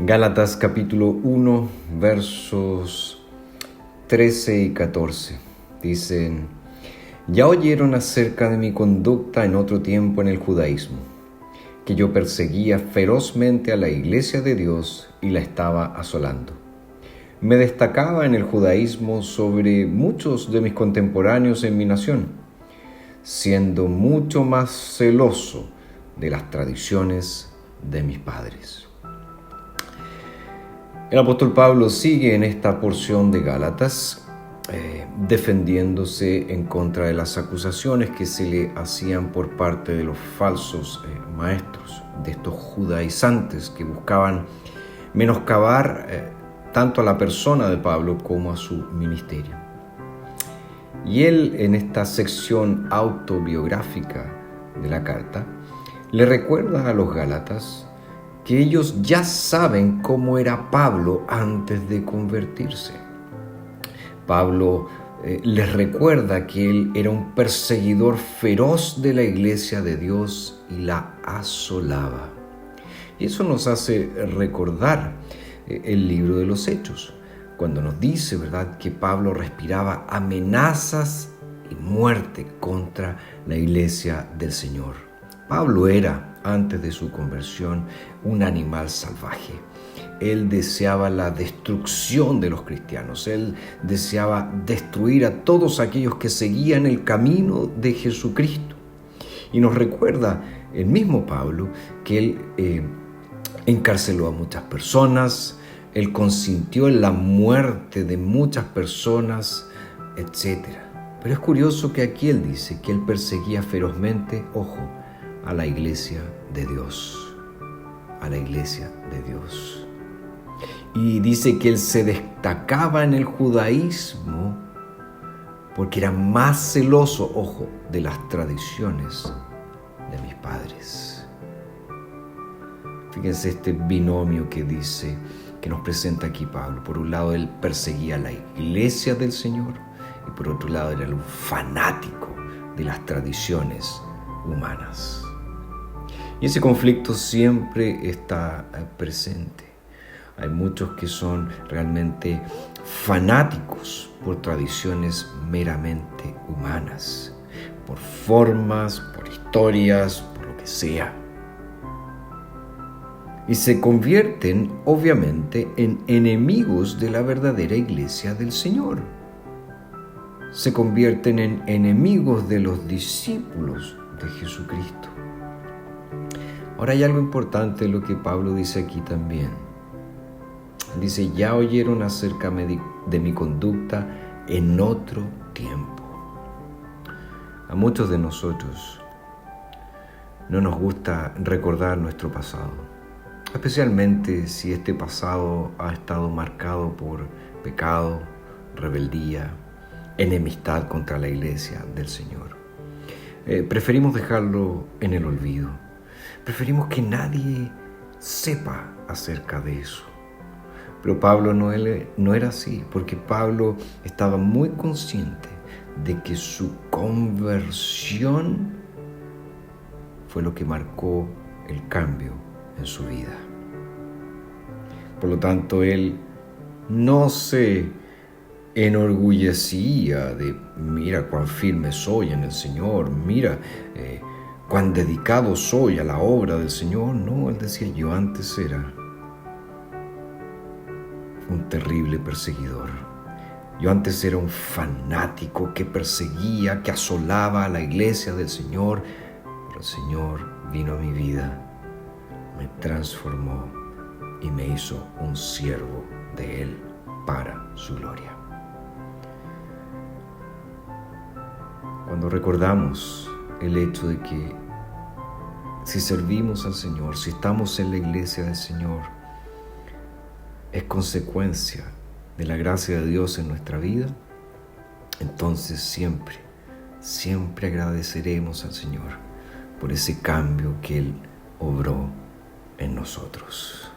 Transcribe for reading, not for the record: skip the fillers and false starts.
Gálatas capítulo 1, versos 13 y 14. Dicen: ya oyeron acerca de mi conducta en otro tiempo en el judaísmo, que yo perseguía ferozmente a la iglesia de Dios y la estaba asolando. Me destacaba en el judaísmo sobre muchos de mis contemporáneos en mi nación, siendo mucho más celoso de las tradiciones de mis padres. El apóstol Pablo sigue en esta porción de Gálatas defendiéndose en contra de las acusaciones que se le hacían por parte de los falsos maestros, de estos judaizantes que buscaban menoscabar tanto a la persona de Pablo como a su ministerio. Y él, en esta sección autobiográfica de la carta, le recuerda a los gálatas que ellos ya saben cómo era Pablo antes de convertirse. Pablo les recuerda que él era un perseguidor feroz de la iglesia de Dios y la asolaba. Y eso nos hace recordar el libro de los Hechos, cuando nos dice, ¿verdad?, que Pablo respiraba amenazas y muerte contra la iglesia del Señor. Pablo era, antes de su conversión, un animal salvaje. Él deseaba la destrucción de los cristianos. Él deseaba destruir a todos aquellos que seguían el camino de Jesucristo. Y nos recuerda el mismo Pablo que él encarceló a muchas personas, él consintió en la muerte de muchas personas, etc. Pero es curioso que aquí él dice que él perseguía ferozmente, ojo, a la iglesia de Dios, a la iglesia de Dios. Y dice que él se destacaba en el judaísmo porque era más celoso, ojo, de las tradiciones de mis padres. Fíjense este binomio que dice, que nos presenta aquí Pablo. Por un lado, él perseguía a la iglesia del Señor y por otro lado era un fanático de las tradiciones humanas. Y ese conflicto siempre está presente. Hay muchos que son realmente fanáticos por tradiciones meramente humanas, por formas, por historias, por lo que sea. Y se convierten, obviamente, en enemigos de la verdadera iglesia del Señor. Se convierten en enemigos de los discípulos de Jesucristo. Ahora hay algo importante en lo que Pablo dice aquí también. Dice: ya oyeron acerca de mi conducta en otro tiempo. A muchos de nosotros no nos gusta recordar nuestro pasado, especialmente si este pasado ha estado marcado por pecado, rebeldía, enemistad contra la iglesia del Señor. Preferimos dejarlo en el olvido. Preferimos que nadie sepa acerca de eso. Pero Pablo no era así, porque Pablo estaba muy consciente de que su conversión fue lo que marcó el cambio en su vida. Por lo tanto, él no se enorgullecía de: mira cuán firme soy en el Señor, mira cuán dedicado soy a la obra del Señor. No, él decía: yo antes era un terrible perseguidor. Yo antes era un fanático que perseguía, que asolaba a la iglesia del Señor. Pero el Señor vino a mi vida, me transformó y me hizo un siervo de Él para su gloria. Cuando recordamos el hecho de que si servimos al Señor, si estamos en la iglesia del Señor, es consecuencia de la gracia de Dios en nuestra vida, entonces siempre agradeceremos al Señor por ese cambio que Él obró en nosotros.